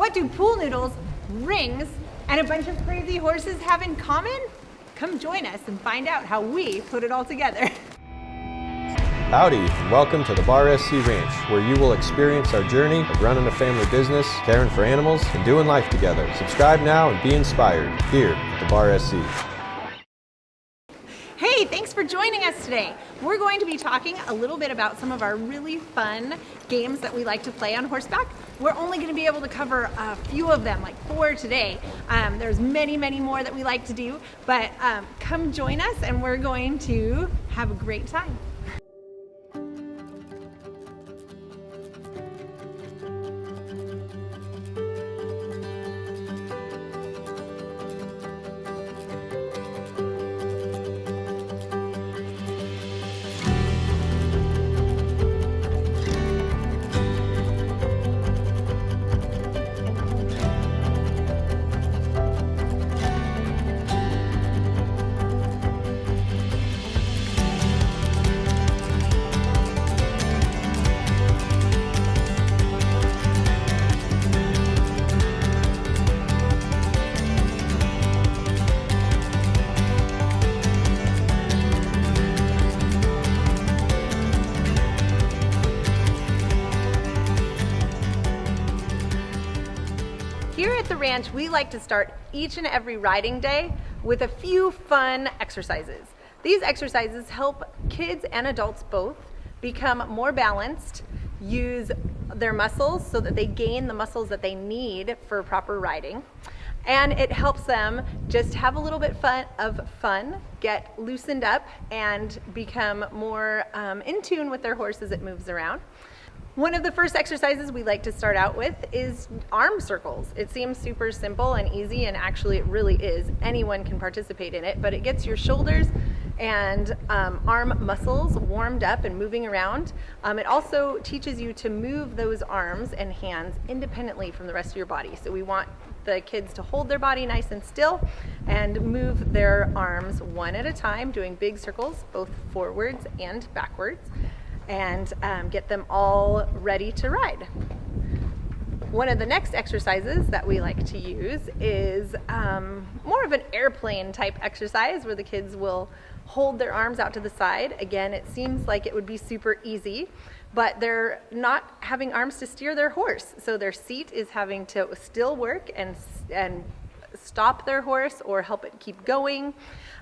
What do pool noodles, rings, and a bunch of crazy horses have in common? Come join us and find out how we put it all together. Howdy, and welcome to the Bar SC Ranch, where you will experience our journey of running a family business, caring for animals, and doing life together. Subscribe now and be inspired here at the Bar SC. Hey, thanks for joining us today. We're going to be talking a little bit about some of our really fun games that we like to play on horseback. We're only going to be able to cover a few of them, like 4 today. There's many more that we like to do, but come join us and we're going to have a great time. Here at the ranch, we like to start each and every riding day with a few fun exercises. These exercises help kids and adults both become more balanced, use their muscles so that they gain the muscles that they need for proper riding, and it helps them just have a little bit of fun, get loosened up, and become more in tune with their horse as it moves around. One of the first exercises we like to start out with is arm circles. It seems super simple and easy, and actually it really is. Anyone can participate in it, but it gets your shoulders and arm muscles warmed up and moving around. It also teaches you to move those arms and hands independently from the rest of your body. So we want the kids to hold their body nice and still and move their arms one at a time, doing big circles, both forwards and backwards, and get them all ready to ride. One of the next exercises that we like to use is more of an airplane type exercise where the kids will hold their arms out to the side. Again, it seems like it would be super easy, but they're not having arms to steer their horse. So their seat is having to still work and stop their horse or help it keep going.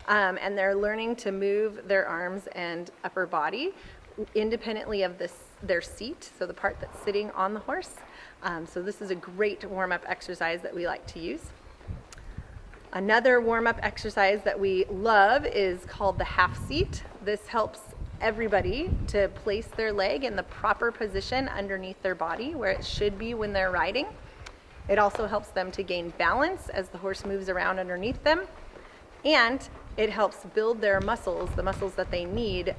And they're learning to move their arms and upper body independently of their seat, so the part that's sitting on the horse. So this is a great warm-up exercise that we like to use. Another warm-up exercise that we love is called the half seat. This helps everybody to place their leg in the proper position underneath their body where it should be when they're riding. It also helps them to gain balance as the horse moves around underneath them, and it helps build their muscles, the muscles that they need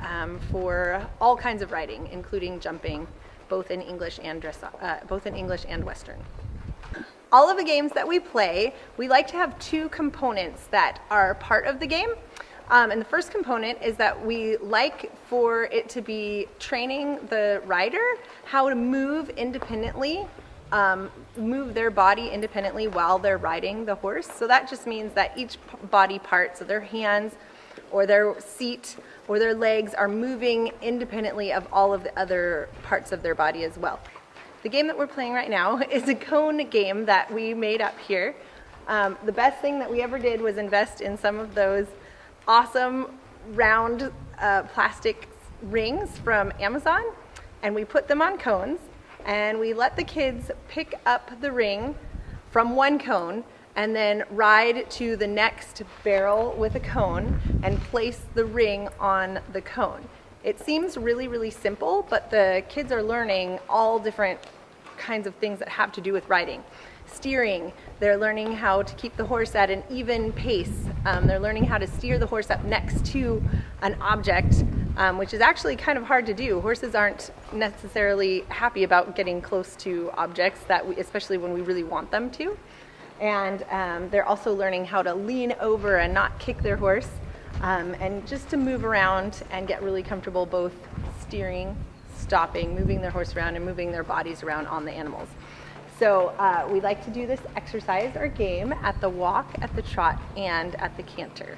for all kinds of riding, including jumping, both in English and Western. All of the games that we play, we like to have 2 components that are part of the game. And the first component is that we like for it to be training the rider how to move independently, move their body independently while they're riding the horse. So that just means that each body part, so their hands or their seat or their legs, are moving independently of all of the other parts of their body as well. The game that we're playing right now is a cone game that we made up here. The best thing that we ever did was invest in some of those awesome round plastic rings from Amazon, and we put them on cones. And we let the kids pick up the ring from one cone and then ride to the next barrel with a cone and place the ring on the cone. It seems really simple, but the kids are learning all different kinds of things that have to do with riding. Steering, they're learning how to keep the horse at an even pace. They're learning how to steer the horse up next to an object, which is actually kind of hard to do. Horses aren't necessarily happy about getting close to objects, especially when we really want them to. And they're also learning how to lean over and not kick their horse, and just to move around and get really comfortable both steering, stopping, moving their horse around, and moving their bodies around on the animals. So we like to do this exercise or game at the walk, at the trot, and at the canter.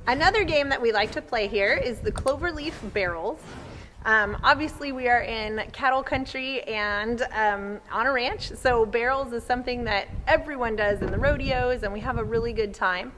Another game that we like to play here is the clover leaf barrels. Obviously we are in cattle country and on a ranch, so barrels is something that everyone does in the rodeos, and we have a really good time.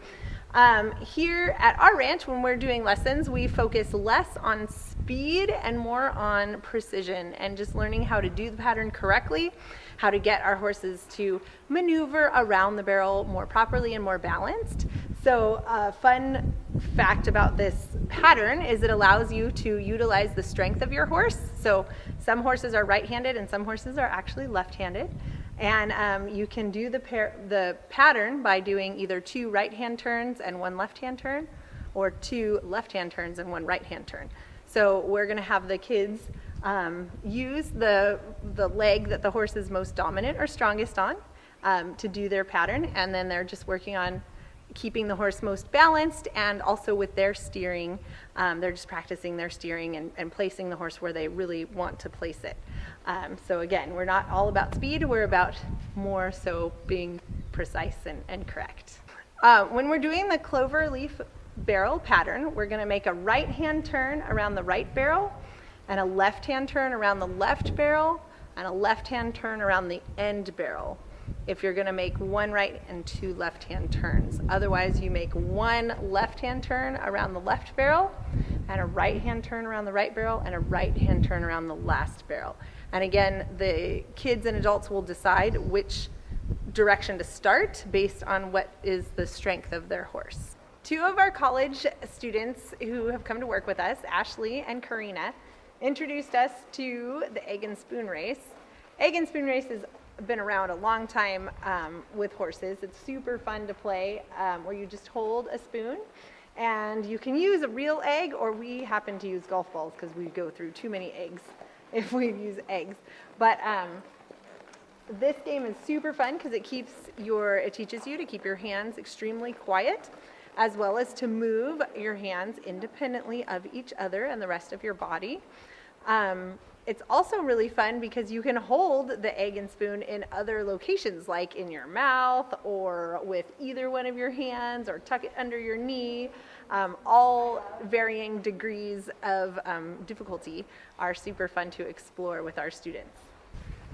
Here at our ranch, when we're doing lessons, we focus less on speed and more on precision and just learning how to do the pattern correctly, how to get our horses to maneuver around the barrel more properly and more balanced. So a fun fact about this pattern is it allows you to utilize the strength of your horse. So some horses are right-handed and some horses are actually left-handed. And you can do the pattern by doing either 2 right-hand turns and 1 left-hand turn, or 2 left-hand turns and 1 right-hand turn. So we're going to have the kids use the leg that the horse is most dominant or strongest on to do their pattern, and then they're just working on keeping the horse most balanced, and also with their steering, they're just practicing their steering and placing the horse where they really want to place it. So again, we're not all about speed, we're about more so being precise and correct. When we're doing the clover leaf barrel pattern, we're going to make a right-hand turn around the right barrel, and a left-hand turn around the left barrel, and a left-hand turn around the end barrel. If you're going to make 1 right and 2 left-hand turns. Otherwise, you make 1 left-hand turn around the left barrel, and a right-hand turn around the right barrel, and a right-hand turn around the last barrel. And again, the kids and adults will decide which direction to start based on what is the strength of their horse. 2 of our college students who have come to work with us, Ashley and Karina, introduced us to the egg and spoon race. Egg and spoon race has been around a long time with horses. It's super fun to play, where you just hold a spoon, and you can use a real egg, or we happen to use golf balls because we go through too many eggs if we use eggs. But this game is super fun because it teaches you to keep your hands extremely quiet, as well as to move your hands independently of each other and the rest of your body. It's also really fun because you can hold the egg and spoon in other locations, like in your mouth or with either one of your hands, or tuck it under your knee. All varying degrees of difficulty are super fun to explore with our students.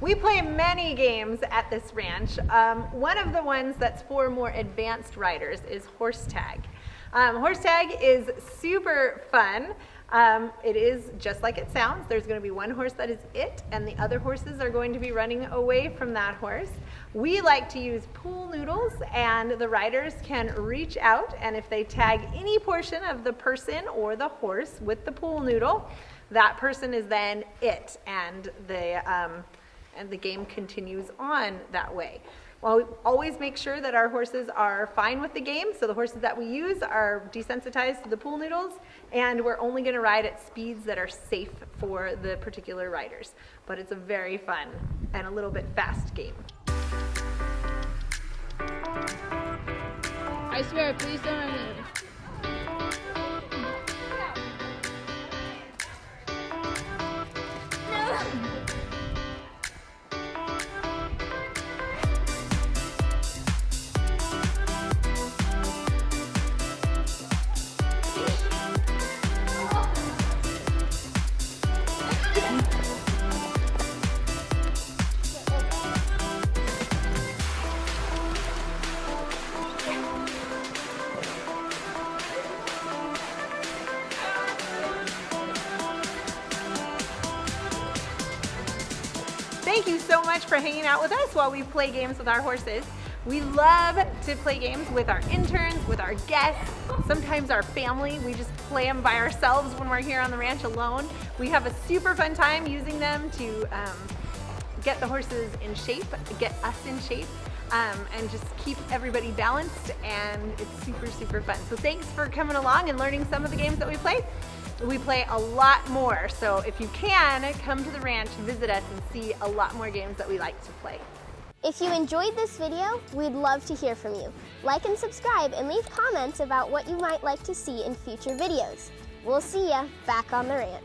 We play many games at this ranch. One of the ones that's for more advanced riders is horse tag. Horse tag is super fun. It is just like it sounds. There's going to be one horse that is it, and the other horses are going to be running away from that horse. We like to use pool noodles, and the riders can reach out, and if they tag any portion of the person or the horse with the pool noodle, that person is then it, and the game continues on that way. Well, we always make sure that our horses are fine with the game, so the horses that we use are desensitized to the pool noodles, and we're only going to ride at speeds that are safe for the particular riders. But it's a very fun and a little bit fast game. I swear, please don't move. Thank you so much for hanging out with us while we play games with our horses. We love to play games with our interns, with our guests, sometimes our family. We just play them by ourselves when we're here on the ranch alone. We have a super fun time using them to get the horses in shape, get us in shape, and just keep everybody balanced, and it's super, super fun. So thanks for coming along and learning some of the games that we play. We play a lot more, so if you can, come to the ranch, visit us, and see a lot more games that we like to play. If you enjoyed this video, we'd love to hear from you. Like and subscribe, and leave comments about what you might like to see in future videos. We'll see ya back on the ranch.